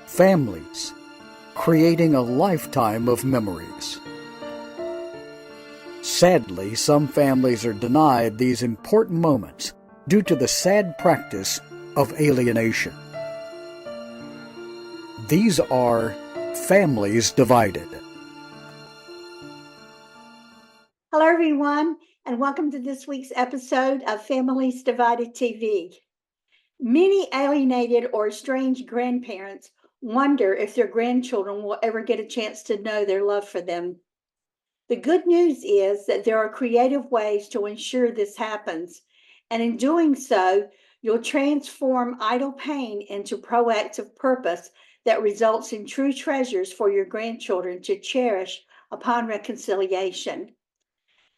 families, creating a lifetime of memories. Sadly, some families are denied these important moments due to the sad practice of alienation. These are families divided. Hello, everyone, and welcome to this week's episode of Families Divided TV. Many alienated or estranged grandparents wonder if their grandchildren will ever get a chance to know their love for them. The good news is that there are creative ways to ensure this happens, and in doing so, you'll transform idle pain into proactive purpose that results in true treasures for your grandchildren to cherish upon reconciliation.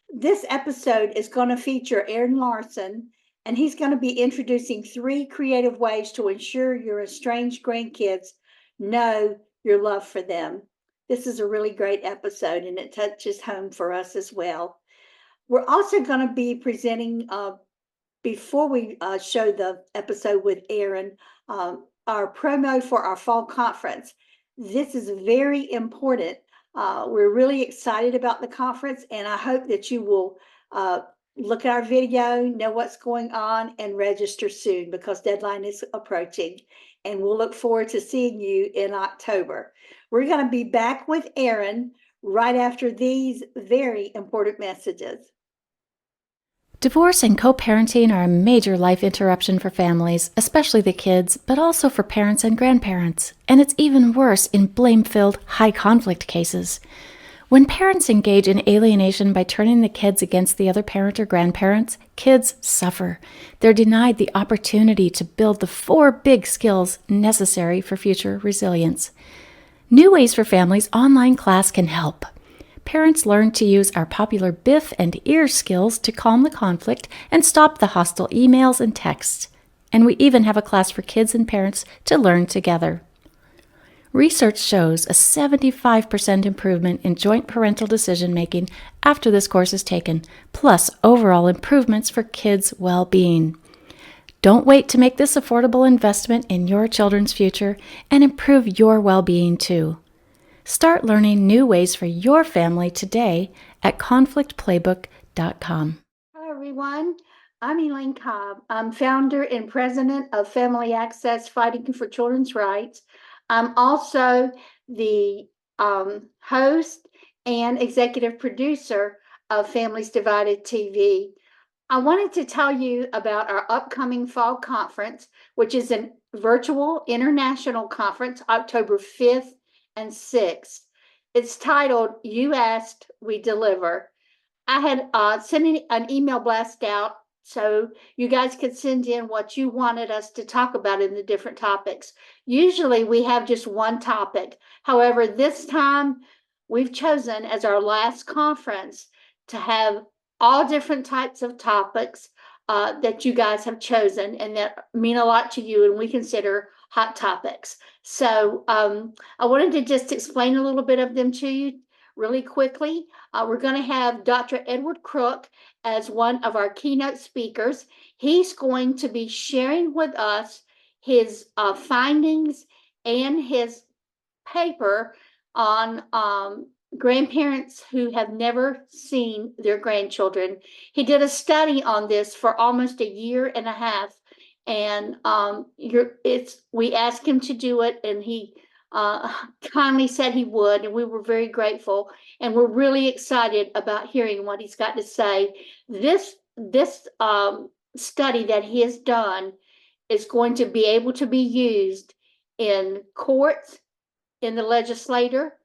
This episode is going to feature Aaron Larsen, and he's going to be introducing 3 creative ways to ensure your estranged grandkids know your love for them. This is a really great episode, and it touches home for us as well. We're also going to be presenting, before we show the episode with Aaron, our promo for our fall conference. This is very important. We're really excited about the conference, and I hope that you will look at our video, know what's going on, and register soon because deadline is approaching. And we'll look forward to seeing you in October. We're going to be back with Aaron right after these very important messages. Divorce and co-parenting are a major life interruption for families, especially the kids, but also for parents and grandparents. And it's even worse in blame-filled, high-conflict cases. When parents engage in alienation by turning the kids against the other parent or grandparents, kids suffer. They're denied the opportunity to build the 4 big skills necessary for future resilience. New Ways for Families online class can help. Parents learn to use our popular BIF and EAR skills to calm the conflict and stop the hostile emails and texts. And we even have a class for kids and parents to learn together. Research shows a 75% improvement in joint parental decision-making after this course is taken, plus overall improvements for kids' well-being. Don't wait to make this affordable investment in your children's future and improve your well-being too. Start learning new ways for your family today at conflictplaybook.com. Hi, everyone. I'm Elaine Cobb. I'm founder and president of Family Access Fighting for Children's Rights. I'm also the host and executive producer of Families Divided TV. I wanted to tell you about our upcoming fall conference, which is a virtual international conference, October 5th and 6th. It's titled You Asked, We Deliver. I had sent an email blast out so you guys could send in what you wanted us to talk about in the different topics. Usually we have just one topic. However, this time we've chosen as our last conference to have all different types of topics that you guys have chosen and that mean a lot to you and we consider hot topics. So I wanted to just explain a little bit of them to you really quickly. We're going to have Dr. Edward Crook as one of our keynote speakers. He's going to be sharing with us his findings and his paper on grandparents who have never seen their grandchildren. He did a study on this for almost a year and a half, and we asked him to do it, and he kindly said he would, and we were very grateful, and we're really excited about hearing what he's got to say. This study that he has done is going to be able to be used in courts, in the legislature,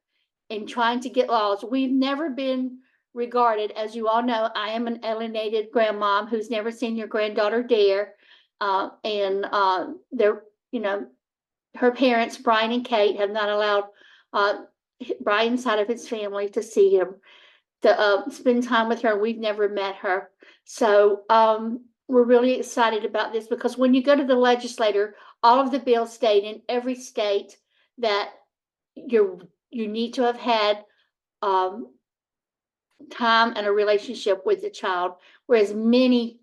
in trying to get laws. We've never been regarded, as you all know, I am an alienated grandmom who's never seen your granddaughter dare, and they're, her parents, Brian and Kate, have not allowed Brian's side of his family to see him, to spend time with her. We've never met her. So we're really excited about this because when you go to the legislature, all of the bills state in every state that you need to have had time and a relationship with the child, whereas many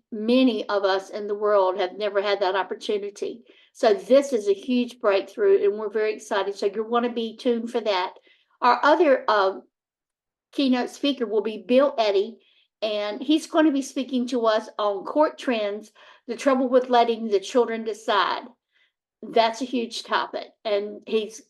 of us in the world have never had that opportunity. So this is a huge breakthrough, and we're very excited. So you want to be tuned for that. Our other keynote speaker will be Bill Eddy, and he's going to be speaking to us on court trends, the trouble with letting the children decide. That's a huge topic, and it's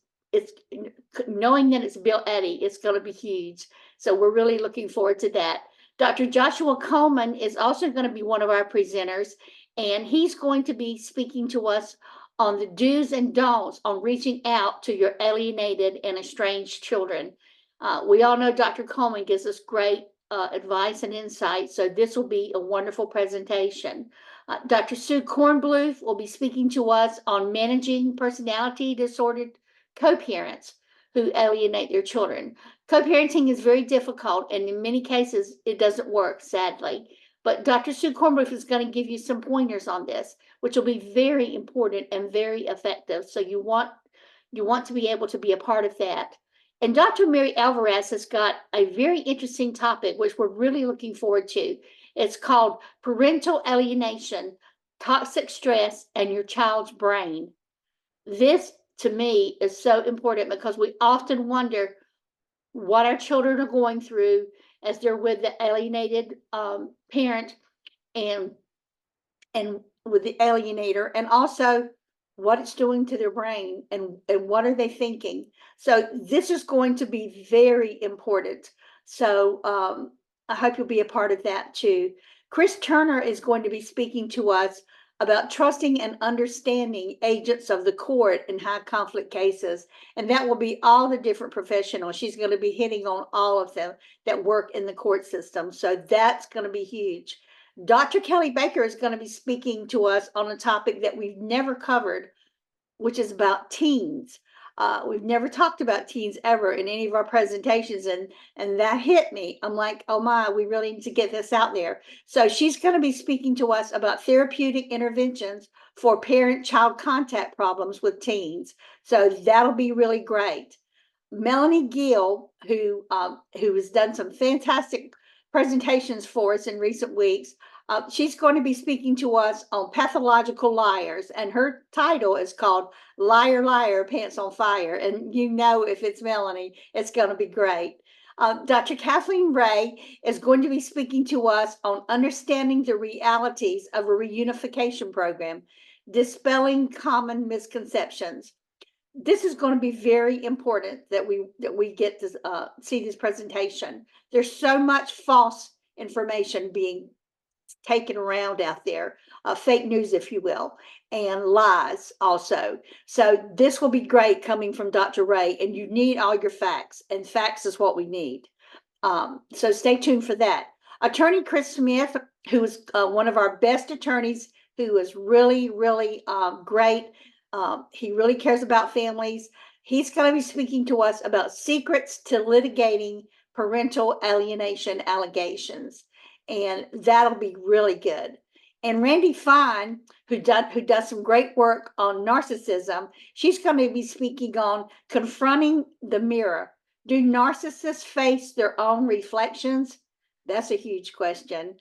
knowing that it's Bill Eddy, it's going to be huge. So we're really looking forward to that. Dr. Joshua Coleman is also going to be one of our presenters, and he's going to be speaking to us on the do's and don'ts on reaching out to your alienated and estranged children. We all know Dr. Coleman gives us great advice and insight, so this will be a wonderful presentation. Dr. Sue Kornbluth will be speaking to us on managing personality disordered co-parents who alienate their children. Co-parenting is very difficult, and in many cases, it doesn't work, sadly. But Dr. Sue Kornbluth is going to give you some pointers on this, which will be very important and very effective. So you want to be able to be a part of that. And Dr. Mary Alvarez has got a very interesting topic, which we're really looking forward to. It's called Parental Alienation, Toxic Stress, and Your Child's Brain. This, to me, is so important because we often wonder what our children are going through as they're with the alienated parent and with the alienator, and also what it's doing to their brain and what are they thinking. So this is going to be very important. So I hope you'll be a part of that too. Chris Turner is going to be speaking to us about trusting and understanding agents of the court in high conflict cases. And that will be all the different professionals. She's going to be hitting on all of them that work in the court system. So that's going to be huge. Dr. Kelly Baker is going to be speaking to us on a topic that we've never covered, which is about teens. We've never talked about teens ever in any of our presentations, and that hit me. I'm like, oh my, we really need to get this out there. So she's going to be speaking to us about therapeutic interventions for parent-child contact problems with teens. So that'll be really great. Melanie Gill, who has done some fantastic presentations for us in recent weeks, she's going to be speaking to us on pathological liars, and her title is called Liar, Liar, Pants on Fire. And you know, if it's Melanie, it's going to be great. Dr. Kathleen Ray is going to be speaking to us on understanding the realities of a reunification program, dispelling common misconceptions. This is going to be very important that we get to see this presentation. There's so much false information being taken around out there, fake news, if you will, and lies also. So this will be great coming from Dr. Ray, and you need all your facts, and facts is what we need. So stay tuned for that. Attorney Chris Smith, who is one of our best attorneys, who is really, really great. He really cares about families. He's going to be speaking to us about secrets to litigating parental alienation allegations. And that'll be really good. And Randy Fine, who does some great work on narcissism, she's going to be speaking on confronting the mirror. Do narcissists face their own reflections? That's a huge question.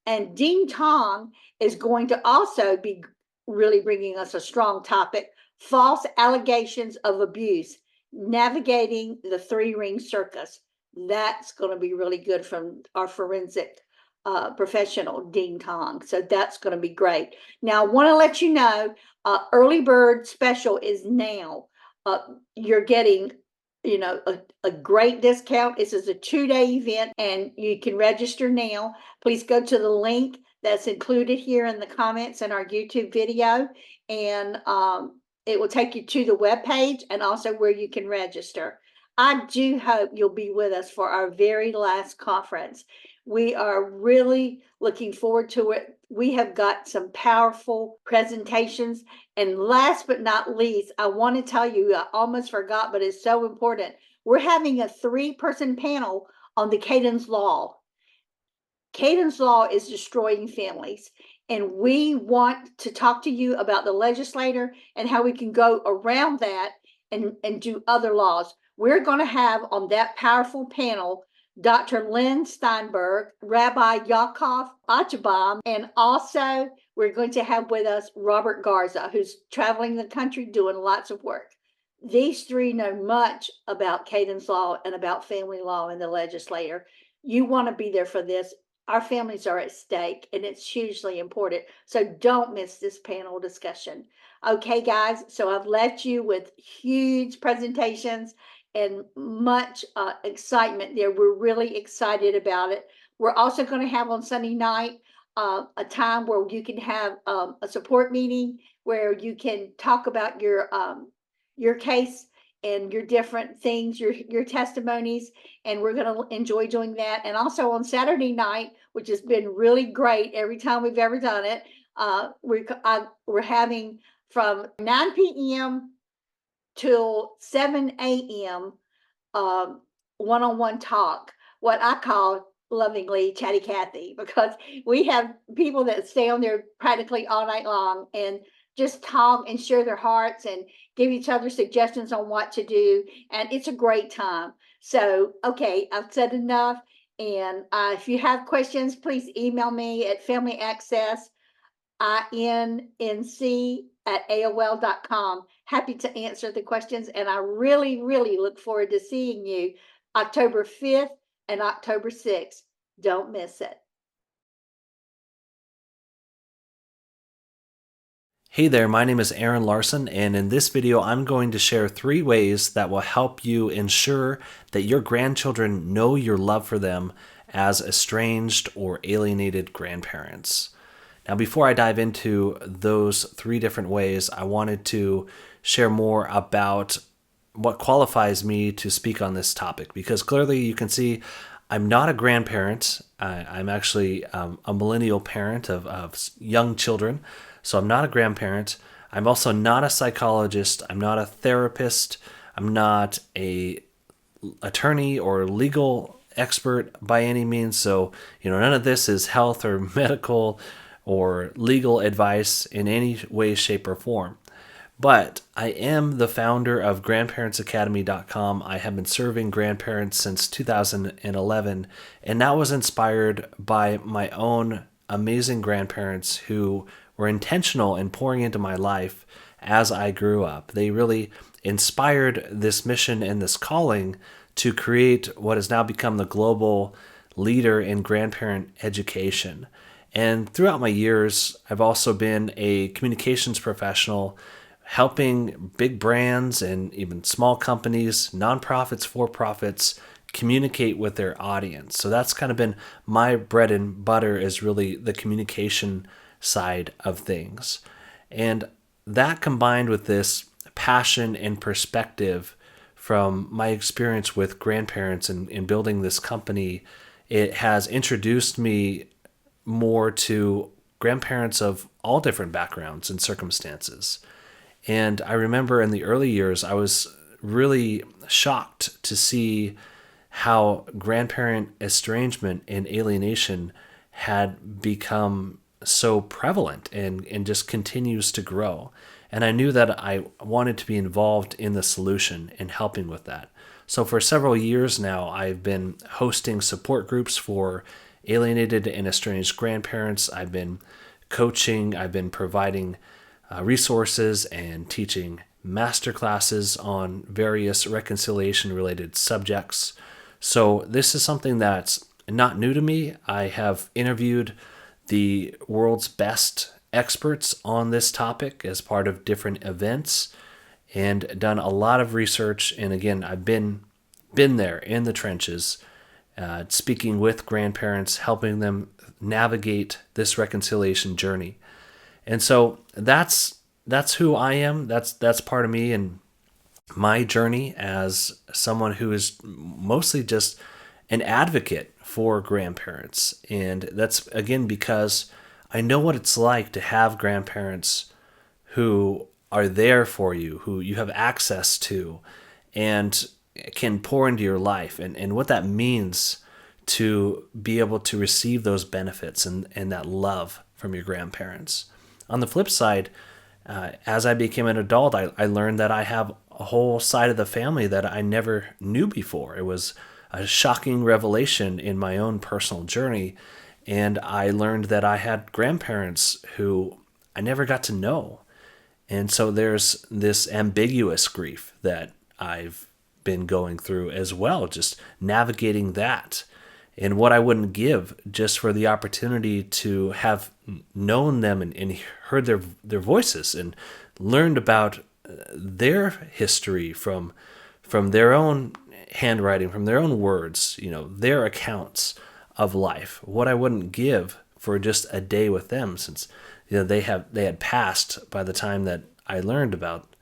And Dean Tong is going to also be really bringing us a strong topic, false allegations of abuse, navigating the three-ring circus. That's going to be really good from our forensic professional, Dean Tong. So that's going to be great. Now, I want to let you know, early bird special is now. You're getting, a great discount. This is a 2-day event, and you can register now. Please go to the link that's included here in the comments in our YouTube video, and it will take you to the webpage and also where you can register. I do hope you'll be with us for our very last conference. We are really looking forward to it. We have got some powerful presentations. And last but not least, I want to tell you, I almost forgot, but it's so important. We're having a 3-person panel on the Cadence Law. Cadence Law is destroying families. And we want to talk to you about the legislator and how we can go around that and do other laws. We're going to have on that powerful panel Dr. Lynn Steinberg, Rabbi Yaakov Achabam, and also we're going to have with us Robert Garza, who's traveling the country doing lots of work. These three know much about Cadence law and about family law in the legislature. You want to be there for this. Our families are at stake, and it's hugely important. So don't miss this panel discussion. Okay, guys, so I've left you with huge presentations and much excitement there. We're really excited about it. We're also going to have on Sunday night a time where you can have a support meeting where you can talk about your case and your different things, your testimonies, and we're going to enjoy doing that. And also on Saturday night, which has been really great every time we've ever done it, we're having from 9 p.m. till 7 a.m. One-on-one talk, what I call lovingly Chatty Cathy, because we have people that stay on there practically all night long and just talk and share their hearts and give each other suggestions on what to do. And it's a great time. So, okay, I've said enough. And if you have questions, please email me at familyaccessinc@aol.com. Happy to answer the questions. And I really, really look forward to seeing you October 5th and October 6th. Don't miss it. Hey there, my name is Aaron Larsen, and in this video I'm going to share 3 ways that will help you ensure that your grandchildren know your love for them as estranged or alienated grandparents. Now, before I dive into those 3 different ways, I wanted to share more about what qualifies me to speak on this topic, because clearly you can see I'm not a grandparent. I'm actually a millennial parent of young children. So I'm not a grandparent. I'm also not a psychologist. I'm not a therapist. I'm not a attorney or legal expert by any means. So, none of this is health or medical or legal advice in any way, shape, or form. But I am the founder of grandparentsacademy.com. I have been serving grandparents since 2011, and that was inspired by my own amazing grandparents who were intentional in pouring into my life as I grew up. They really inspired this mission and this calling to create what has now become the global leader in grandparent education. And throughout my years, I've also been a communications professional, helping big brands and even small companies, nonprofits, for-profits, communicate with their audience. So that's kind of been my bread and butter, is really the communication side of things. And that combined with this passion and perspective from my experience with grandparents and in building this company, it has introduced me more to grandparents of all different backgrounds and circumstances. And I remember in the early years, I was really shocked to see how grandparent estrangement and alienation had become so prevalent and just continues to grow. And I knew that I wanted to be involved in the solution and helping with that. So for several years now, I've been hosting support groups for alienated and estranged grandparents. I've been coaching, I've been providing resources and teaching master classes on various reconciliation-related subjects. So this is something that's not new to me. I have interviewed the world's best experts on this topic as part of different events and done a lot of research. And again, I've been there in the trenches, speaking with grandparents, helping them navigate this reconciliation journey. And so that's who I am. That's part of me and my journey as someone who is mostly just an advocate for grandparents. And that's, again, because I know what it's like to have grandparents who are there for you, who you have access to and can pour into your life, and what that means to be able to receive those benefits and that love from your grandparents. On the flip side, as I became an adult, I learned that I have a whole side of the family that I never knew before. It was a shocking revelation in my own personal journey. and I learned that I had grandparents who I never got to know. And so there's this ambiguous grief that I've been going through as well, just navigating that. And what I wouldn't give just for the opportunity to have known them and heard their voices and learned about their history from their own handwriting, from their own words, their accounts of life. What I wouldn't give for just a day with them, since they had passed by the time that I learned about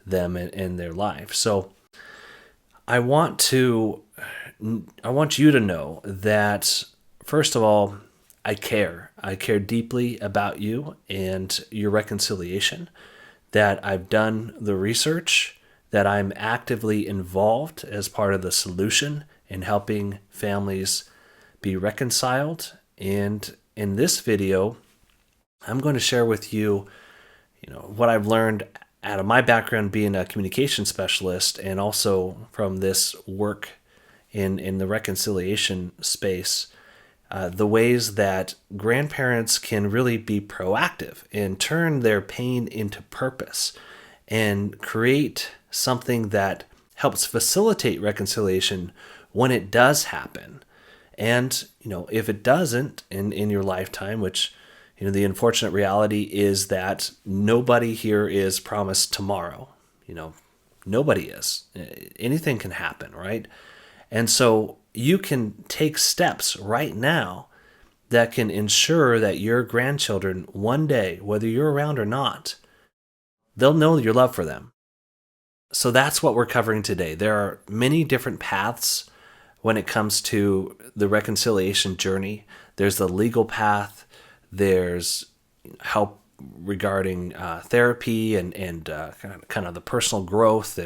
them and their life. So I want you to know that, first of all, I care. I care deeply about you and your reconciliation, that I've done the research, that I'm actively involved as part of the solution in helping families be reconciled. And in this video, I'm going to share with you, what I've learned out of my background being a communication specialist, and also from this work in the reconciliation space, the ways that grandparents can really be proactive and turn their pain into purpose and create something that helps facilitate reconciliation when it does happen. And, if it doesn't in your lifetime, which, the unfortunate reality is that nobody here is promised tomorrow. Nobody is. Anything can happen, right? And so you can take steps right now that can ensure that your grandchildren, one day, whether you're around or not, they'll know your love for them. So that's what we're covering today. There are many different paths when it comes to the reconciliation journey. There's the legal path. There's help regarding therapy and kind of the personal growth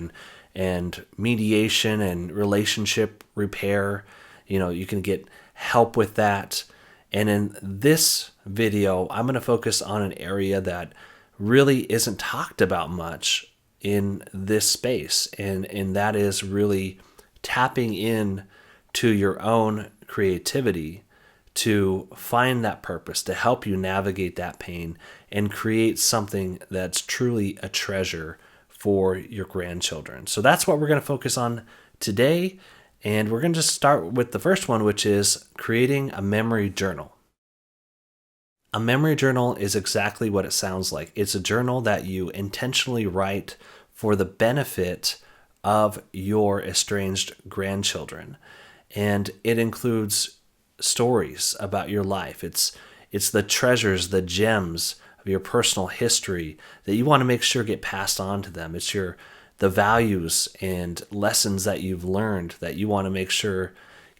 and mediation and relationship repair. You can get help with that. And in this video, I'm going to focus on an area that really isn't talked about much in this space. And that is really tapping in to your own creativity to find that purpose, to help you navigate that pain and create something that's truly a treasure for your grandchildren. So that's what we're going to focus on today. And we're going to just start with the first one, which is creating a memory journal. A memory journal is exactly what it sounds like. It's a journal that you intentionally write for the benefit of your estranged grandchildren. And it includes stories about your life. It's the treasures, the gems of your personal history that you want to make sure get passed on to them. It's the values and lessons that you've learned that you want to make sure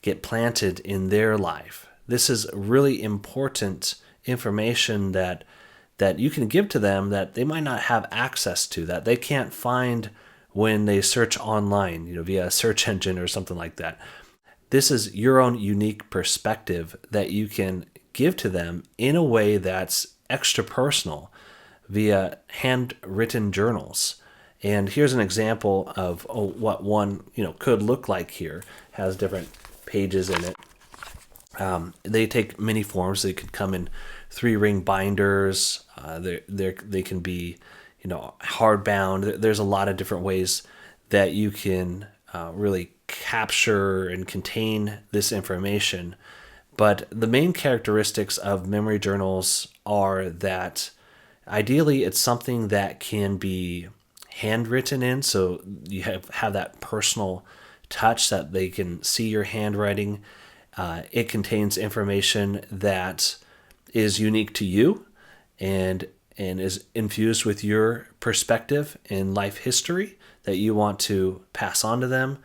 get planted in their life. This is really important information that you can give to them that they might not have access to, that they can't find when they search online, via a search engine or something like that. This is your own unique perspective that you can give to them in a way that's extra personal via handwritten journals. And here's an example of what one could look like here. Has different pages in it. They take many forms. They could come in 3-ring binders. They can be hardbound. There's a lot of different ways that you can really capture and contain this information. But the main characteristics of memory journals are that ideally it's something that can be handwritten in, so you have that personal touch that they can see your handwriting. It contains information that is unique to you and is infused with your perspective and life history that you want to pass on to them.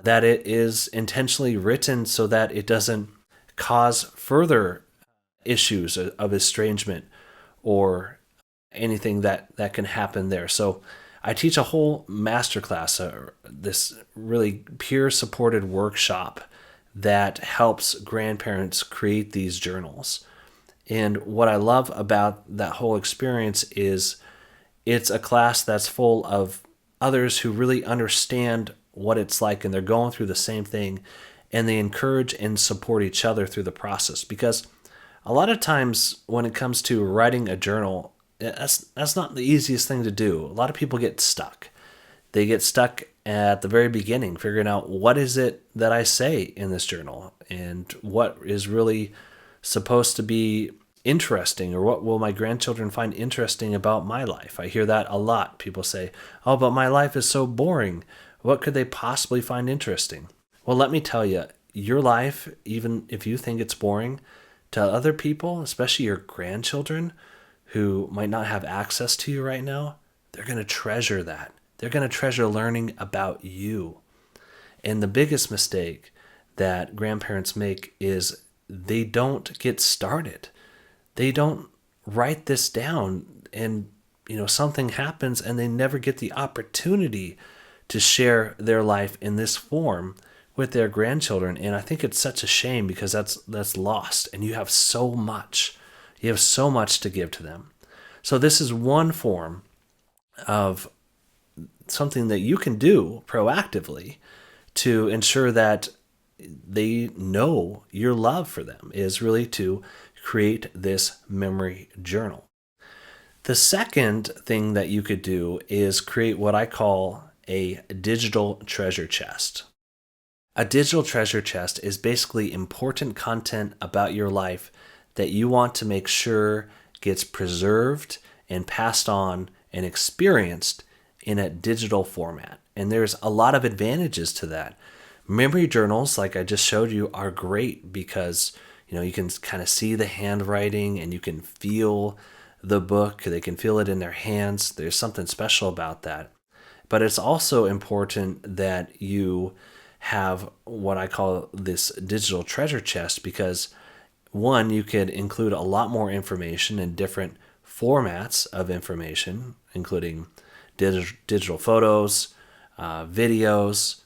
That it is intentionally written so that it doesn't cause further issues of estrangement or anything that can happen there. So I teach a whole masterclass, this really peer-supported workshop that helps grandparents create these journals. And what I love about that whole experience is it's a class that's full of others who really understand what it's like, and they're going through the same thing, and they encourage and support each other through the process. Because A lot of times when it comes to writing a journal, that's not the easiest thing to do. A lot of people get stuck. They get stuck at the very beginning, figuring out what is it that I say in this journal and what is really supposed to be interesting, or what will my grandchildren find interesting about my life. I hear that a lot. People say, oh, but my life is so boring. What could they possibly find interesting? Well, let me tell you, your life, even if you think it's boring, to other people, especially your grandchildren who might not have access to you right now, they're going to treasure that. They're going to treasure learning about you. And the biggest mistake that grandparents make is they don't get started. They don't write this down, and something happens and they never get the opportunity to share their life in this form with their grandchildren. And I think it's such a shame, because that's lost, and you have so much. You have so much to give to them. So this is one form of something that you can do proactively to ensure that they know your love for them, is really to create this memory journal. The second thing that you could do is create what I call a digital treasure chest. A digital treasure chest is basically important content about your life that you want to make sure gets preserved and passed on and experienced in a digital format. And there's a lot of advantages to that. Memory journals, like I just showed you, are great because you can kind of see the handwriting and you can feel the book. They can feel it in their hands. There's something special about that. But it's also important that you have what I call this digital treasure chest, because one, you could include a lot more information in different formats of information, including digital photos, videos,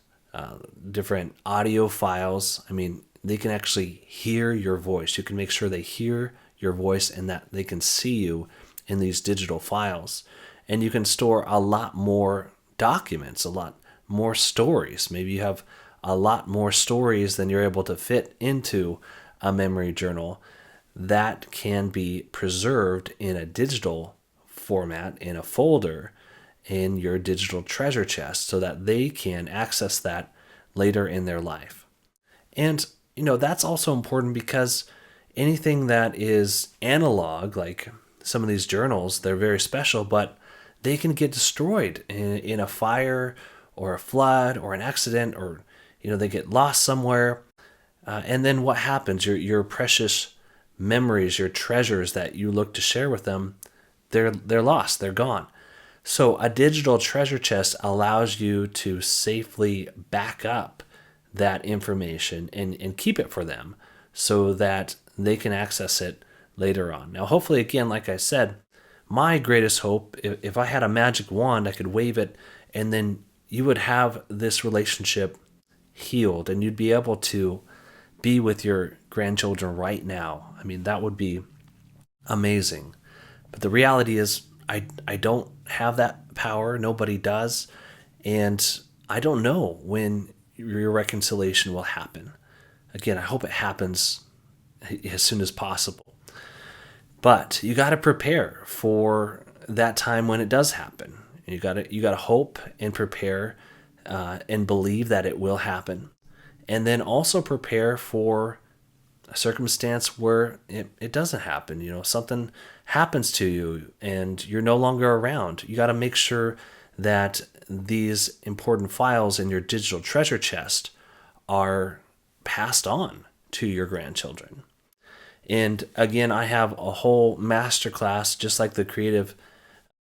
different audio files. I mean, they can actually hear your voice. You can make sure they hear your voice and that they can see you in these digital files. And you can store a lot more documents, a lot more stories. Maybe you have a lot more stories than you're able to fit into a memory journal that can be preserved in a digital format, in a folder, in your digital treasure chest, so that they can access that later in their life. And that's also important because anything that is analog, like some of these journals, they're very special, but they can get destroyed in a fire or a flood or an accident, or they get lost somewhere. And then what happens? Your precious memories, your treasures that you look to share with them, they're lost, they're gone. So a digital treasure chest allows you to safely back up that information and keep it for them so that they can access it later on. Now, hopefully, again, like I said, my greatest hope, if I had a magic wand, I could wave it, and then you would have this relationship healed and you'd be able to be with your grandchildren right now. I mean, that would be amazing. But the reality is, I don't have that power. Nobody does. And I don't know when your reconciliation will happen. Again, I hope it happens as soon as possible. But you got to prepare for that time when it does happen. You got to hope and prepare and believe that it will happen. And then also prepare for a circumstance where it doesn't happen. Something happens to you and you're no longer around. You got to make sure that these important files in your digital treasure chest are passed on to your grandchildren. And again, I have a whole masterclass, just like the creative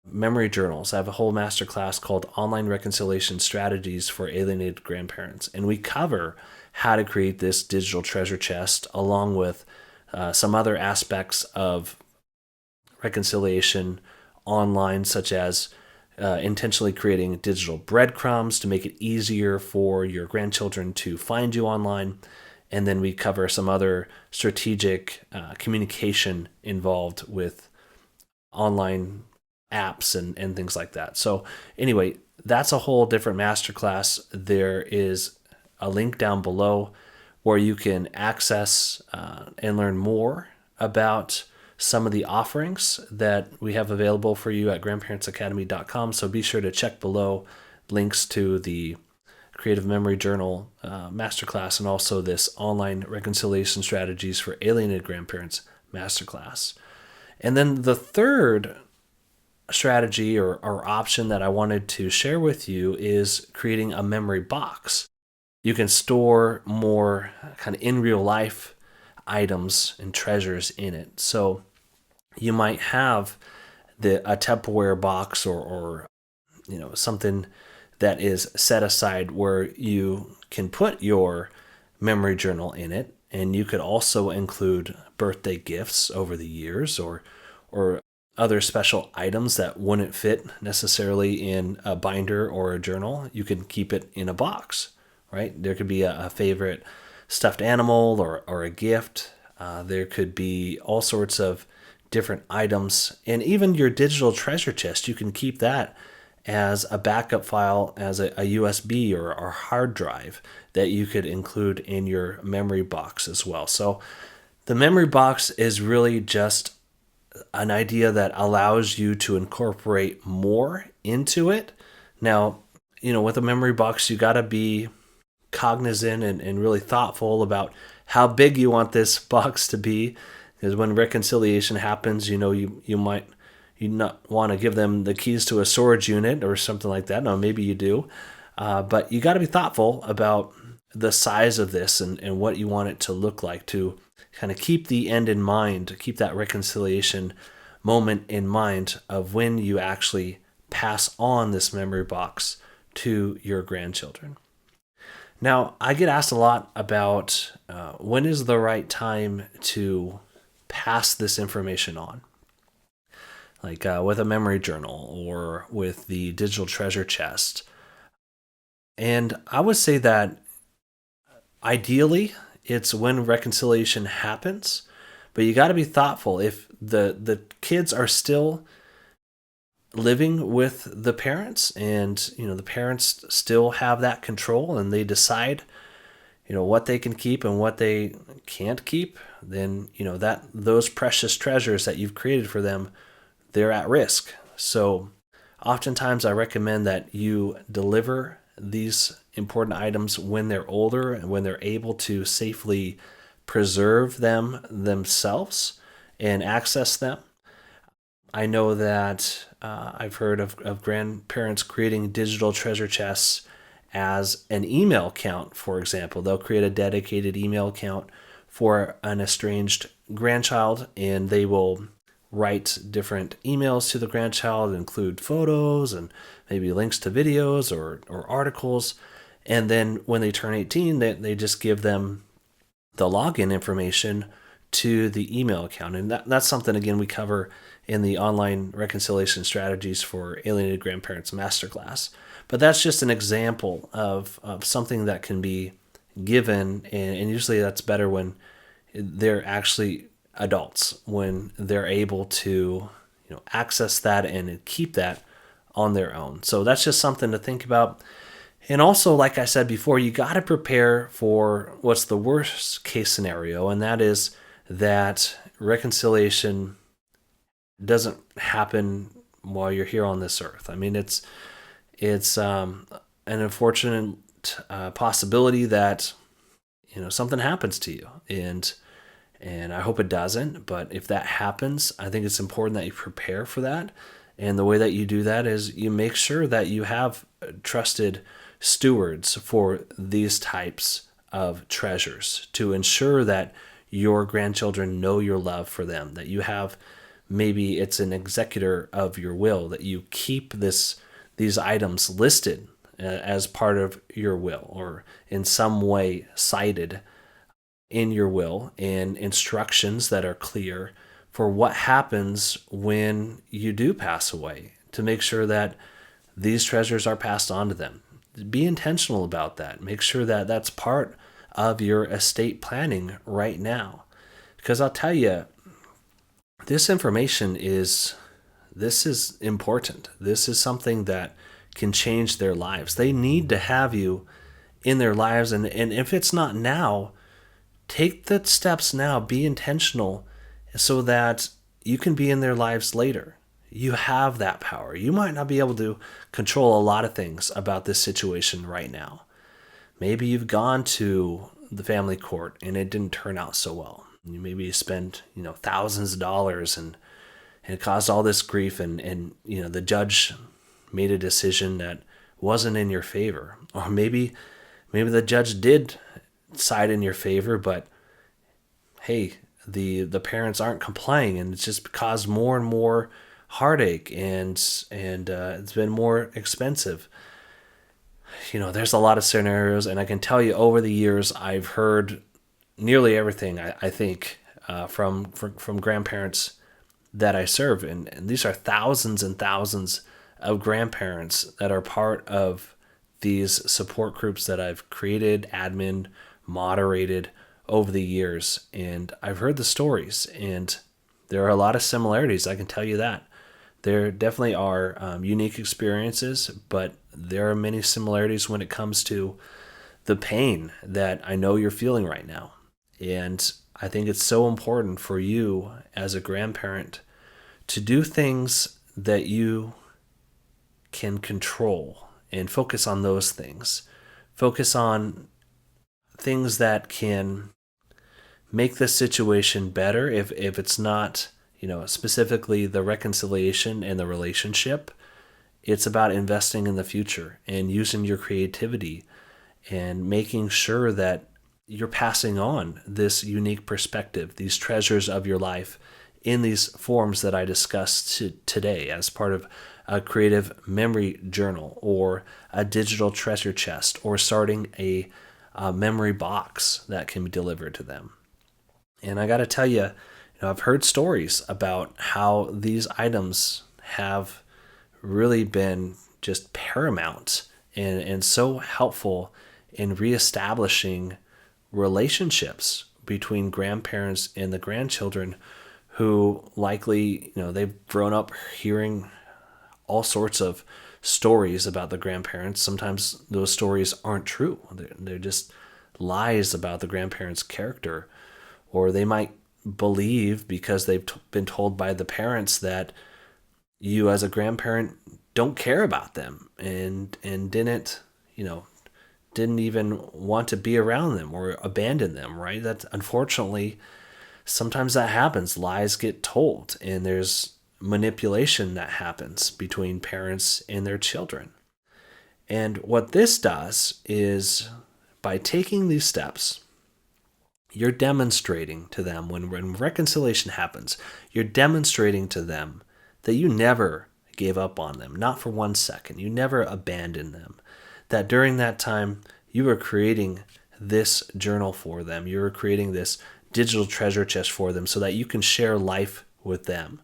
memory journals. I have a whole masterclass called Online Reconciliation Strategies for Alienated Grandparents. And we cover how to create this digital treasure chest along with some other aspects of reconciliation online, such as intentionally creating digital breadcrumbs to make it easier for your grandchildren to find you online. And then we cover some other strategic communication involved with online apps and things like that. So anyway, that's a whole different masterclass. There is a link down below where you can access and learn more about some of the offerings that we have available for you at grandparentsacademy.com. So be sure to check below links to the Creative Memory Journal Masterclass and also this online reconciliation strategies for alienated grandparents Masterclass. And then the third strategy or option that I wanted to share with you is creating a memory box. You can store more kind of in real life items and treasures in it. So you might have a Tupperware box or something that is set aside where you can put your memory journal in it, and you could also include birthday gifts over the years or other special items that wouldn't fit necessarily in a binder or a journal. You can keep it in a box, right? There could be a favorite stuffed animal or a gift. There could be all sorts of different items, and even your digital treasure chest, you can keep that as a backup file, as a USB or hard drive that you could include in your memory box as well. So the memory box is really just an idea that allows you to incorporate more into it. Now, with a memory box, you got to be cognizant and really thoughtful about how big you want this box to be, because when reconciliation happens, you might not want to give them the keys to a storage unit or something like that. No, maybe you do, but you got to be thoughtful about the size of this and what you want it to look like, to kind of keep the end in mind, to keep that reconciliation moment in mind of when you actually pass on this memory box to your grandchildren. Now, I get asked a lot about when is the right time to pass this information on, like with a memory journal or with the digital treasure chest. And I would say that ideally it's when reconciliation happens, but you got to be thoughtful. If the kids are still living with the parents and the parents still have that control and they decide what they can keep and what they can't keep, then that those precious treasures that you've created for them, they're at risk. So oftentimes I recommend that you deliver these important items when they're older and when they're able to safely preserve them themselves and access them. I know that I've heard of grandparents creating digital treasure chests as an email account, for example. They'll create a dedicated email account for an estranged grandchild, and they will write different emails to the grandchild, include photos and maybe links to videos or articles. And then when they turn 18, they just give them the login information to the email account. And that's something, again, we cover in the online reconciliation strategies for alienated grandparents masterclass. But that's just an example of something that can be given, and usually that's better when they're actually adults, when they're able to access that and keep that on their own. So that's just something to think about. And also, like I said before, you got to prepare for what's the worst case scenario, and that is that reconciliation doesn't happen while you're here on this earth. I mean, it's an unfortunate possibility that something happens to you, and I hope it doesn't. But if that happens, I think it's important that you prepare for that. And the way that you do that is you make sure that you have trusted stewards for these types of treasures to ensure that your grandchildren know your love for them, that you have, maybe it's an executor of your will, that you keep these items listed as part of your will or in some way cited in your will, and instructions that are clear for what happens when you do pass away, to make sure that these treasures are passed on to them. Be intentional about that. Make sure that that's part of your estate planning right now. Because I'll tell you, this information is important. This is something that can change their lives. They need to have you in their lives. And if it's not now, take the steps now. Be intentional. so that you can be in their lives later. You have that power. You might not be able to control a lot of things about this situation right now. Maybe you've gone to the family court and it didn't turn out so well. Maybe you spend, thousands of dollars and it caused all this grief and the judge made a decision that wasn't in your favor. Or maybe the judge did side in your favor, but hey, the parents aren't complying and it's just caused more and more heartache and it's been more expensive. There's a lot of scenarios, and I can tell you over the years I've heard nearly everything, I think, from grandparents that I serve. And these are thousands and thousands of grandparents that are part of these support groups that I've created, admin, moderated over the years. And I've heard the stories, and there are a lot of similarities, I can tell you that. There definitely are unique experiences, but there are many similarities when it comes to the pain that I know you're feeling right now. And I think it's so important for you as a grandparent to do things that you can control and focus on those things. Focus on things that can make the situation better if it's not, specifically the reconciliation and the relationship. It's about investing in the future and using your creativity and making sure that you're passing on this unique perspective, these treasures of your life in these forms that I discussed today as part of a creative memory journal or a digital treasure chest or starting a memory box that can be delivered to them. And I got to tell you, I've heard stories about how these items have really been just paramount and so helpful in reestablishing relationships between grandparents and the grandchildren who likely, they've grown up hearing all sorts of stories about the grandparents. Sometimes those stories aren't true. They're just lies about the grandparents' character. Or they might believe because they've been told by the parents that you as a grandparent don't care about them and didn't even want to be around them or abandon them, right? That's unfortunately, sometimes that happens. Lies get told and there's manipulation that happens between parents and their children. And what this does is by taking these steps, you're demonstrating to them when reconciliation happens, you're demonstrating to them that you never gave up on them, not for 1 second. You never abandoned them. That during that time, you were creating this journal for them. You were creating this digital treasure chest for them so that you can share life with them.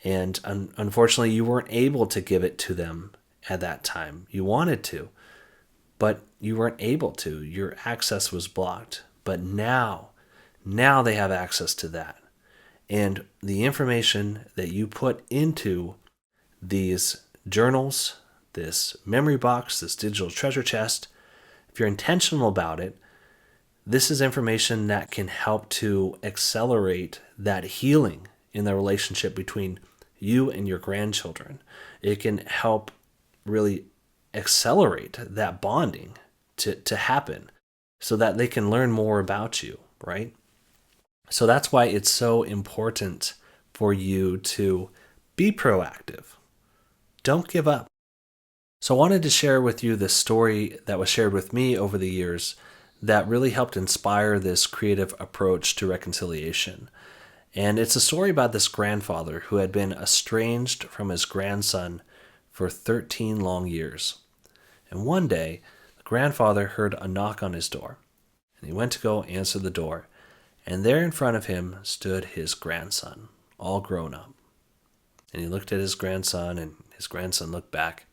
And unfortunately, you weren't able to give it to them at that time. You wanted to, but you weren't able to. Your access was blocked. But now they have access to that. And the information that you put into these journals, this memory box, this digital treasure chest, if you're intentional about it, this is information that can help to accelerate that healing in the relationship between you and your grandchildren. It can help really accelerate that bonding to happen so that they can learn more about you, right? So that's why it's so important for you to be proactive. Don't give up. So I wanted to share with you this story that was shared with me over the years that really helped inspire this creative approach to reconciliation. And it's a story about this grandfather who had been estranged from his grandson for 13 long years. And one day, the grandfather heard a knock on his door, and he went to go answer the door. And there in front of him stood his grandson, all grown up. And he looked at his grandson, and his grandson looked back,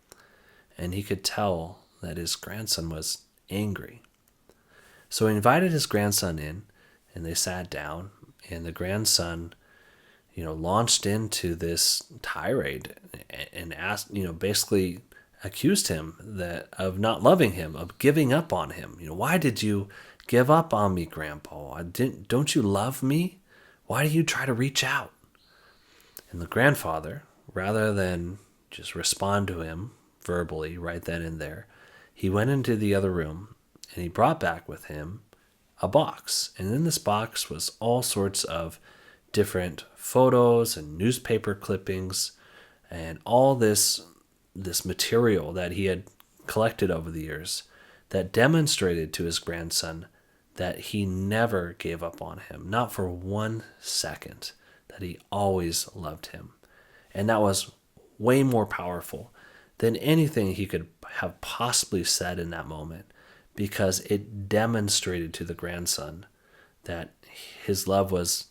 and he could tell that his grandson was angry. So he invited his grandson in, and they sat down, and the grandson, launched into this tirade and asked, basically accused him of not loving him, of giving up on him. Why did you give up on me, Grandpa? Don't you love me? Why do you try to reach out? And the grandfather, rather than just respond to him verbally right then and there, he went into the other room and he brought back with him a box. And in this box was all sorts of different photos and newspaper clippings and all this material that he had collected over the years that demonstrated to his grandson that he never gave up on him, not for 1 second, that he always loved him. And that was way more powerful than anything he could have possibly said in that moment, because it demonstrated to the grandson that his love was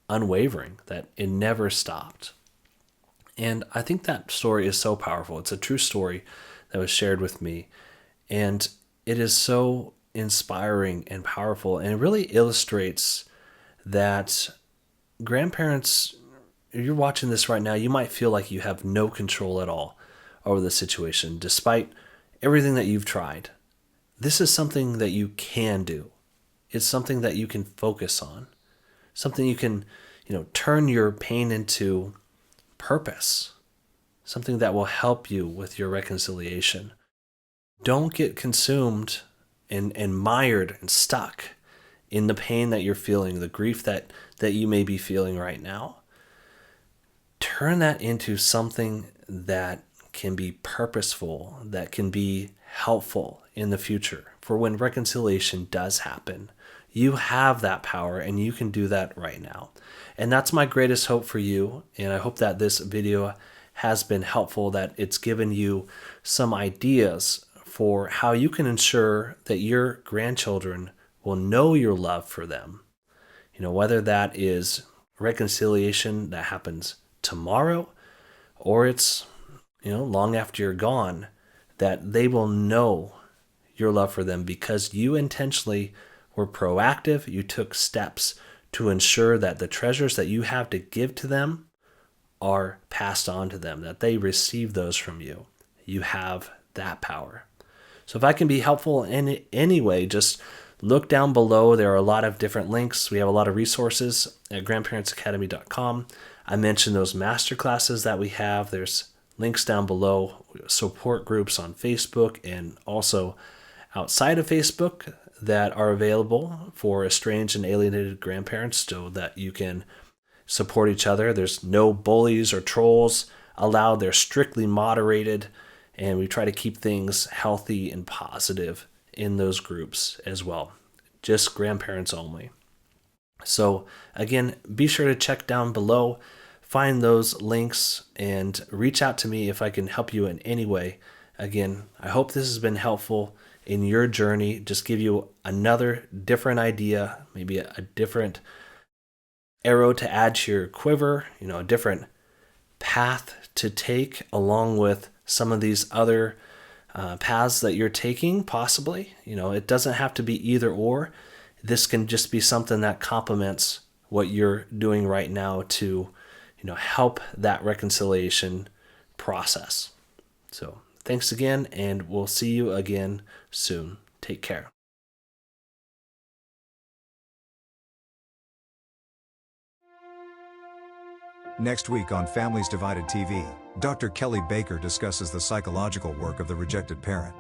unwavering, that it never stopped. And I think that story is so powerful. It's a true story that was shared with me. And it is so inspiring and powerful. And it really illustrates that grandparents, if you're watching this right now, you might feel like you have no control at all over the situation, despite everything that you've tried. This is something that you can do. It's something that you can focus on. Something you can, turn your pain into purpose. Something that will help you with your reconciliation. Don't get consumed and mired and stuck in the pain that you're feeling, the grief that you may be feeling right now. Turn that into something that can be purposeful, that can be helpful in the future. For when reconciliation does happen, you have that power and you can do that right now. And that's my greatest hope for you. And I hope that this video has been helpful, that it's given you some ideas for how you can ensure that your grandchildren will know your love for them. Whether that is reconciliation that happens tomorrow or it's, long after you're gone, that they will know your love for them because you intentionally were proactive. You took steps to ensure that the treasures that you have to give to them are passed on to them, that they receive those from you. You have that power. So if I can be helpful in any way, just look down below. There are a lot of different links. We have a lot of resources at grandparentsacademy.com. I mentioned those masterclasses that we have. There's links down below, support groups on Facebook and also outside of Facebook that are available for estranged and alienated grandparents so that you can support each other. There's no bullies or trolls allowed. They're strictly moderated, and we try to keep things healthy and positive in those groups as well. Just grandparents only. So again, be sure to check down below, find those links, and reach out to me if I can help you in any way. Again, I hope this has been helpful in your journey. Just give you another different idea, maybe a different arrow to add to your quiver, a different path to take along with some of these other paths that you're taking, possibly. It doesn't have to be either or. This can just be something that complements what you're doing right now to, help that reconciliation process. So thanks again, and we'll see you again soon. Take care. Next week on Families Divided TV, Dr. Kelly Baker discusses the psychological work of the rejected parent.